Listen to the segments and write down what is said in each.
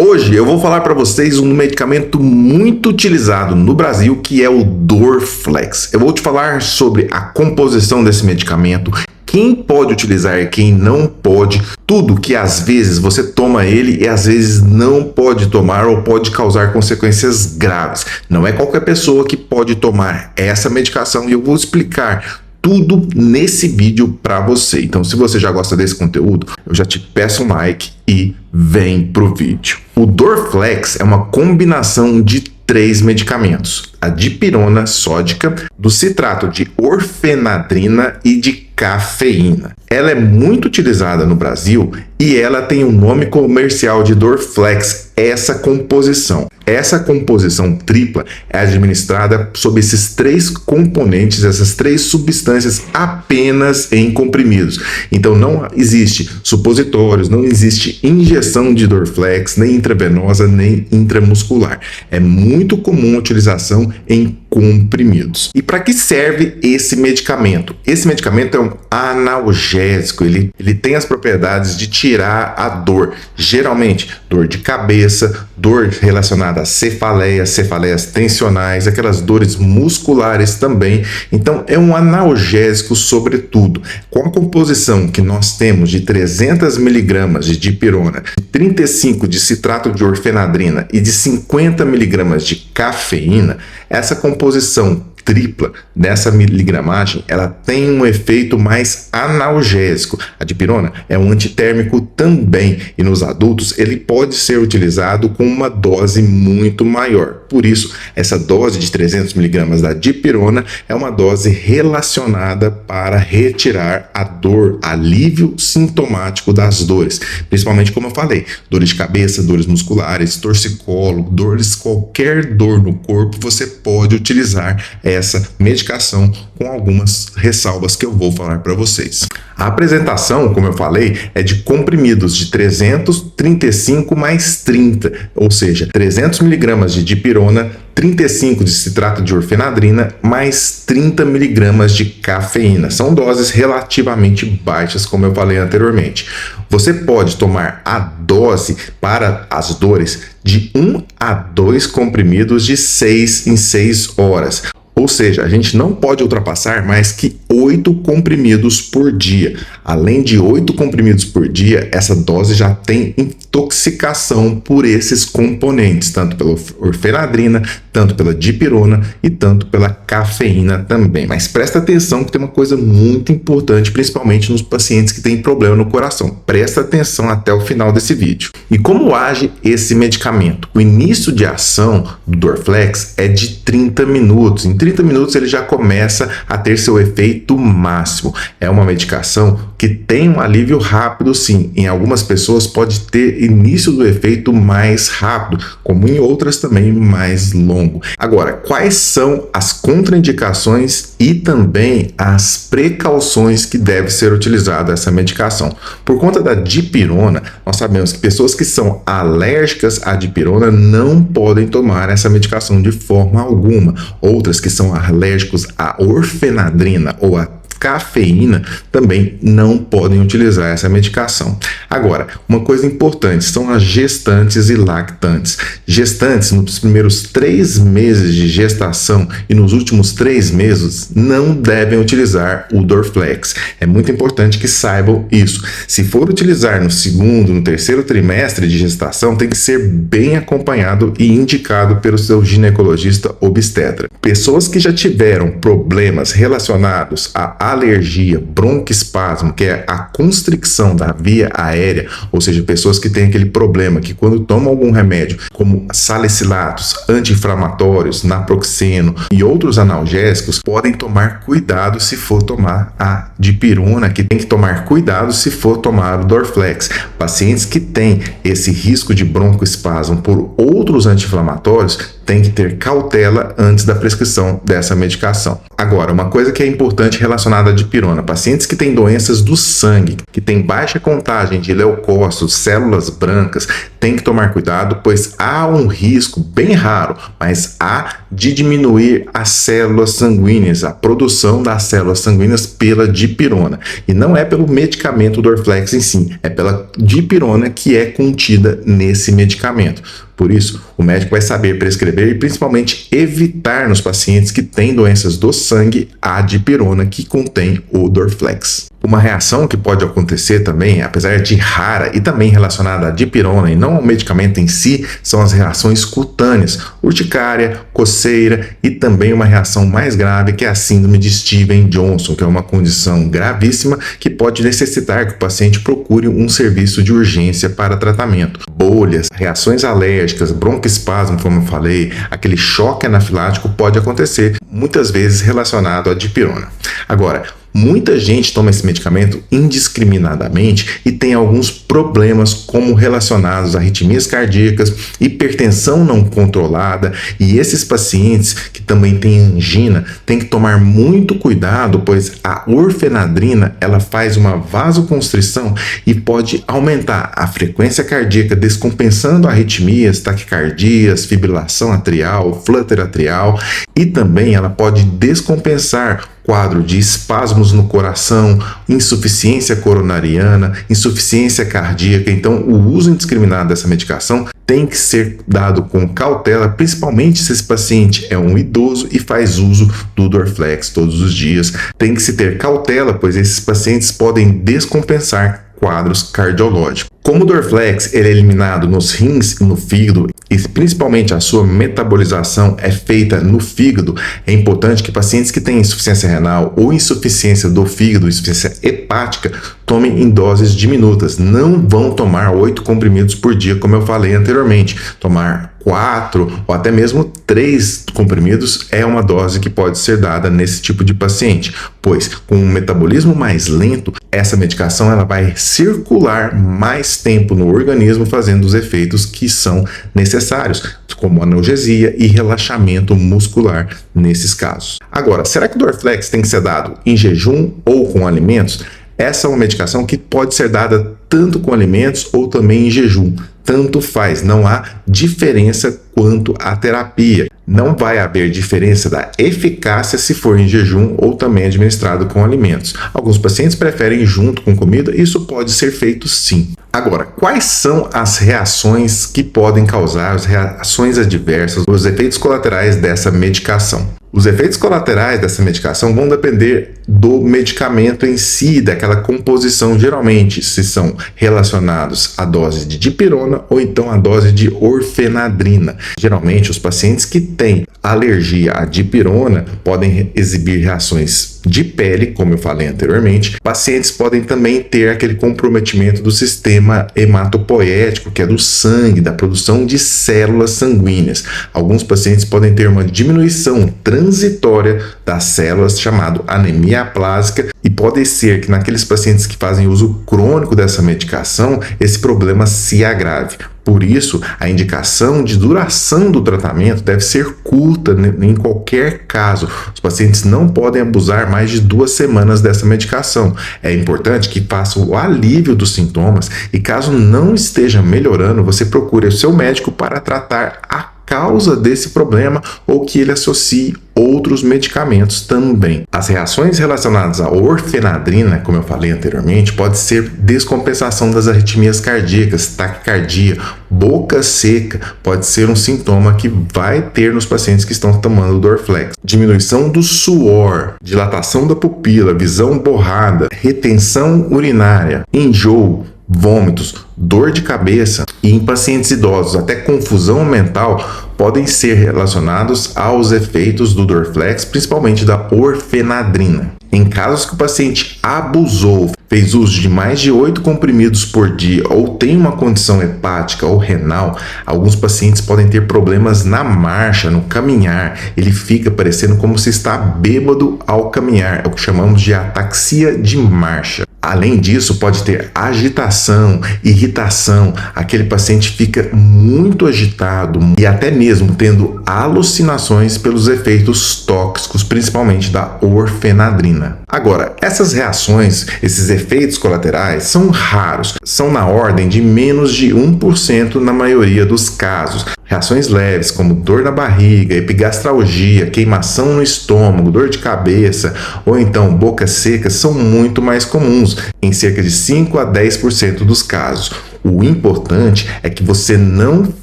Hoje eu vou falar para vocês um medicamento muito utilizado no Brasil, que é o Dorflex. Eu vou te falar sobre a composição desse medicamento, quem pode utilizar e quem não pode, tudo que às vezes você toma ele e às vezes não pode tomar ou pode causar consequências graves. Não é qualquer pessoa que pode tomar essa medicação e eu vou explicar tudo nesse vídeo para você. Então, se você já gosta desse conteúdo, eu já te peço um like e vem pro vídeo. O Dorflex é uma combinação de 3 medicamentos: a dipirona sódica, do citrato de orfenadrina e de cafeína. Ela é muito utilizada no Brasil e ela tem o nome comercial de Dorflex, essa composição. Essa composição tripla é administrada sob esses 3 componentes, essas 3 substâncias apenas em comprimidos. Então não existe supositórios, não existe injeção de Dorflex, nem intravenosa, nem intramuscular. É muito comum a utilização em comprimidos. E para que serve esse medicamento? Esse medicamento é um analgésico, ele tem as propriedades de tirar a dor, geralmente dor de cabeça, dor relacionada a cefaleias tensionais, aquelas dores musculares também. Então é um analgésico sobretudo. Com a composição que nós temos de 300 mg de dipirona, 35 de citrato de orfenadrina e de 50 mg de cafeína, essa composição tripla dessa miligramagem, ela tem um efeito mais analgésico. A dipirona é um antitérmico também e nos adultos ele pode ser utilizado com uma dose muito maior. Por isso, essa dose de 300 mg da dipirona é uma dose relacionada para retirar a dor, alívio sintomático das dores, principalmente como eu falei, dores de cabeça, dores musculares, torcicolo, qualquer dor no corpo, você pode utilizar essa medicação com algumas ressalvas que eu vou falar para vocês. A apresentação, como eu falei, é de comprimidos de 335 mais 30, ou seja, 300 mg de dipirona, 35 de citrato de orfenadrina, mais 30 mg de cafeína. São doses relativamente baixas, como eu falei anteriormente. Você pode tomar a dose para as dores de 1 a 2 comprimidos de 6 em 6 horas. Ou seja, a gente não pode ultrapassar mais que 8 comprimidos por dia. Além de 8 comprimidos por dia, essa dose já tem intoxicação por esses componentes, tanto pela orfenadrina, tanto pela dipirona e tanto pela cafeína também. Mas presta atenção que tem uma coisa muito importante, principalmente nos pacientes que têm problema no coração. Presta atenção até o final desse vídeo. E como age esse medicamento? O início de ação do Dorflex é de 30 minutos. Em 30 minutos ele já começa a ter seu efeito máximo. É uma medicação que tem um alívio rápido, sim. Em algumas pessoas pode ter início do efeito mais rápido, como em outras também mais longo. Agora, quais são as contraindicações e também as precauções que deve ser utilizada essa medicação? Por conta da dipirona, nós sabemos que pessoas que são alérgicas à dipirona não podem tomar essa medicação de forma alguma. Outras que são alérgicos à orfenadrina ou à cafeína também não podem utilizar essa medicação. Agora, uma coisa importante são as gestantes e lactantes. Gestantes, nos primeiros 3 meses de gestação e nos últimos 3 meses, não devem utilizar o Dorflex. É muito importante que saibam isso. Se for utilizar no 2º, no 3º trimestre de gestação, tem que ser bem acompanhado e indicado pelo seu ginecologista obstetra. Pessoas que já tiveram problemas relacionados a alergia, broncoespasmo, que é a constricção da via aérea, ou seja, pessoas que têm aquele problema que quando tomam algum remédio, como salicilatos, anti-inflamatórios, naproxeno e outros analgésicos, podem tomar cuidado se for tomar a dipirona, que tem que tomar cuidado se for tomar o Dorflex. Pacientes que têm esse risco de broncoespasmo por outros anti-inflamatórios têm que ter cautela antes da prescrição dessa medicação. Agora, uma coisa que é importante relacionada relacionada à dipirona. Pacientes que têm doenças do sangue, que têm baixa contagem de leucócitos, células brancas, tem que tomar cuidado, pois há um risco bem raro, mas há de diminuir as células sanguíneas, a produção das células sanguíneas pela dipirona. E não é pelo medicamento Dorflex em si, é pela dipirona que é contida nesse medicamento. Por isso, o médico vai saber prescrever e principalmente evitar nos pacientes que têm doenças do sangue a dipirona que contém o Dorflex. Uma reação que pode acontecer também, apesar de rara e também relacionada à dipirona e não ao medicamento em si, são as reações cutâneas, urticária, coceira e também uma reação mais grave que é a síndrome de Stevens-Johnson, que é uma condição gravíssima que pode necessitar que o paciente procure um serviço de urgência para tratamento. Bolhas, reações alérgicas, broncoespasmo, como eu falei, aquele choque anafilático pode acontecer, muitas vezes relacionado à dipirona. Agora, muita gente toma esse medicamento indiscriminadamente e tem alguns problemas como relacionados a arritmias cardíacas, hipertensão não controlada, e esses pacientes que também têm angina têm que tomar muito cuidado, pois a orfenadrina ela faz uma vasoconstrição e pode aumentar a frequência cardíaca, descompensando arritmias, taquicardias, fibrilação atrial, flutter atrial, e também ela pode descompensar quadro de espasmos no coração, insuficiência coronariana, insuficiência cardíaca. Então, o uso indiscriminado dessa medicação tem que ser dado com cautela, principalmente se esse paciente é um idoso e faz uso do Dorflex todos os dias. Tem que se ter cautela, pois esses pacientes podem descompensar quadros cardiológicos. Como o Dorflex ele é eliminado nos rins e no fígado, e principalmente a sua metabolização é feita no fígado, é importante que pacientes que têm insuficiência renal ou insuficiência do fígado, insuficiência hepática, tomem em doses diminutas. Não vão tomar 8 comprimidos por dia, como eu falei anteriormente. Tomar 4 ou até mesmo 3 comprimidos é uma dose que pode ser dada nesse tipo de paciente, pois com um metabolismo mais lento, essa medicação ela vai circular mais tempo no organismo, fazendo os efeitos que são necessários, como analgesia e relaxamento muscular nesses casos. Agora, será que o Dorflex tem que ser dado em jejum ou com alimentos? Essa é uma medicação que pode ser dada tanto com alimentos ou também em jejum. Tanto faz, não há diferença quanto à terapia. Não vai haver diferença da eficácia se for em jejum ou também administrado com alimentos. Alguns pacientes preferem junto com comida, isso pode ser feito sim. Agora, quais são as reações que podem causar, as reações adversas, os efeitos colaterais dessa medicação? Os efeitos colaterais dessa medicação vão depender do medicamento em si, daquela composição, geralmente se são relacionados à dose de dipirona ou então à dose de orfenadrina. Geralmente os pacientes que têm alergia à dipirona podem exibir reações de pele, como eu falei anteriormente. Pacientes podem também ter aquele comprometimento do sistema hematopoético, que é do sangue, da produção de células sanguíneas. Alguns pacientes podem ter uma diminuição transitória das células, chamado anemia aplásica, e pode ser que naqueles pacientes que fazem uso crônico dessa medicação, esse problema se agrave. Por isso, a indicação de duração do tratamento deve ser curta em qualquer caso. Os pacientes não podem abusar mais de 2 semanas dessa medicação. É importante que faça o alívio dos sintomas e, caso não esteja melhorando, você procure o seu médico para tratar a causa desse problema ou que ele associe outros medicamentos também. As reações relacionadas à orfenadrina, como eu falei anteriormente, pode ser descompensação das arritmias cardíacas, taquicardia, boca seca, pode ser um sintoma que vai ter nos pacientes que estão tomando o Dorflex. Diminuição do suor, dilatação da pupila, visão borrada, retenção urinária, enjoo, vômitos, dor de cabeça e em pacientes idosos até confusão mental podem ser relacionados aos efeitos do Dorflex, principalmente da orfenadrina. Em casos que o paciente abusou, fez uso de mais de 8 comprimidos por dia ou tem uma condição hepática ou renal, alguns pacientes podem ter problemas na marcha, no caminhar. Ele fica parecendo como se está bêbado ao caminhar, é o que chamamos de ataxia de marcha. Além disso, pode ter agitação, irritação, aquele paciente fica muito agitado e até mesmo tendo alucinações pelos efeitos tóxicos, principalmente da orfenadrina. Agora, essas reações, esses efeitos colaterais são raros, são na ordem de menos de 1% na maioria dos casos. Reações leves, como dor na barriga, epigastralgia, queimação no estômago, dor de cabeça ou então boca seca, são muito mais comuns, em cerca de 5 a 10% dos casos. O importante é que você não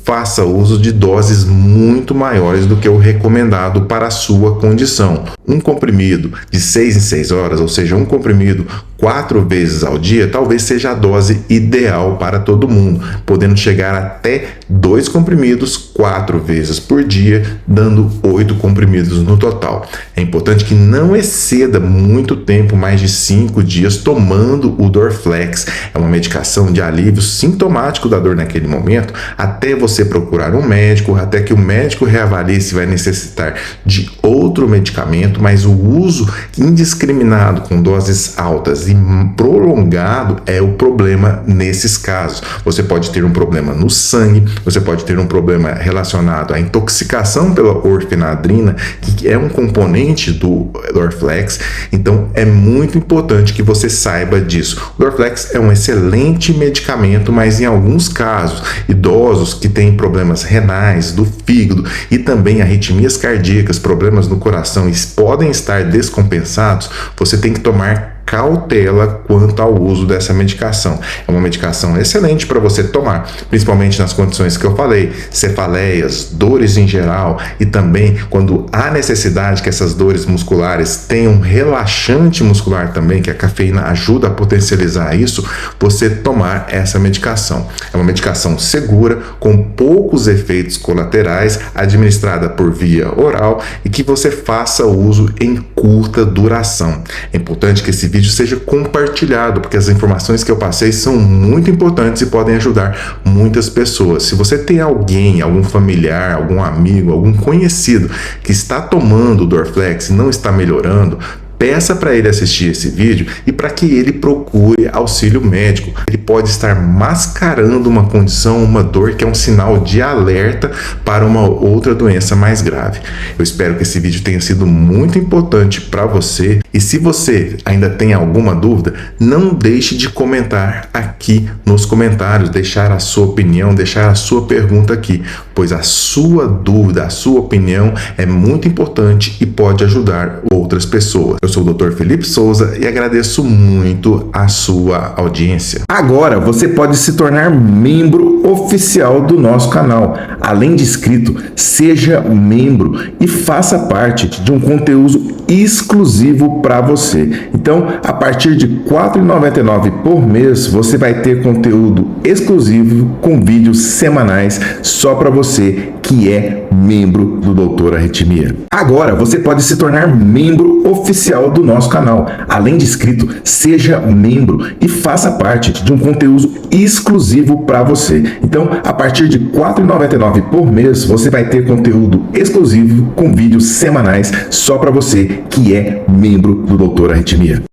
faça uso de doses muito maiores do que o recomendado para a sua condição. Um comprimido de 6 em 6 horas, ou seja, um comprimido 4 vezes ao dia, talvez seja a dose ideal para todo mundo, podendo chegar até 2 comprimidos 4 vezes por dia, dando 8 comprimidos no total. É importante que não exceda muito tempo, mais de 5 dias, tomando o Dorflex. É uma medicação de alívio sintomático da dor naquele momento, até você procurar um médico, até que o médico reavalie se vai necessitar de outro medicamento, mas o uso indiscriminado com doses altas e prolongado é o problema nesses casos. Você pode ter um problema no sangue, você pode ter um problema relacionado à intoxicação pela orfenadrina, que é um componente do Dorflex, então é muito importante que você saiba disso. O Dorflex é um excelente medicamento, mas em alguns casos, idosos que têm problemas renais, do fígado e também arritmias cardíacas, problemas no coração e podem estar descompensados, você tem que tomar cautela quanto ao uso dessa medicação. É uma medicação excelente para você tomar, principalmente nas condições que eu falei, cefaleias, dores em geral e também quando há necessidade que essas dores musculares tenham um relaxante muscular também, que a cafeína ajuda a potencializar isso, você tomar essa medicação. É uma medicação segura, com poucos efeitos colaterais, administrada por via oral e que você faça uso em curta duração. É importante que esse vídeo seja compartilhado, porque as informações que eu passei são muito importantes e podem ajudar muitas pessoas. Se você tem alguém, algum familiar, algum amigo, algum conhecido que está tomando o Dorflex e não está melhorando, peça para ele assistir esse vídeo e para que ele procure auxílio médico. Ele pode estar mascarando uma condição, uma dor que é um sinal de alerta para uma outra doença mais grave. Eu espero que esse vídeo tenha sido muito importante para você e se você ainda tem alguma dúvida, não deixe de comentar aqui nos comentários, deixar a sua opinião, deixar a sua pergunta aqui, pois a sua dúvida, a sua opinião é muito importante e pode ajudar outras pessoas. Eu sou o Dr. Felipe Souza e agradeço muito a sua audiência. Agora você pode se tornar membro oficial do nosso canal. Além de inscrito, seja membro e faça parte de um conteúdo exclusivo para você. Então, a partir de R$ 4,99 por mês, você vai ter conteúdo exclusivo com vídeos semanais só para você que é membro do Doutor Arritmia. Agora você pode se tornar membro oficial do nosso canal. Além de inscrito, seja membro e faça parte de um conteúdo exclusivo para você. Então, a partir de R$ 4,99 por mês, você vai ter conteúdo exclusivo com vídeos semanais só para você que é membro do Doutor Arritmia.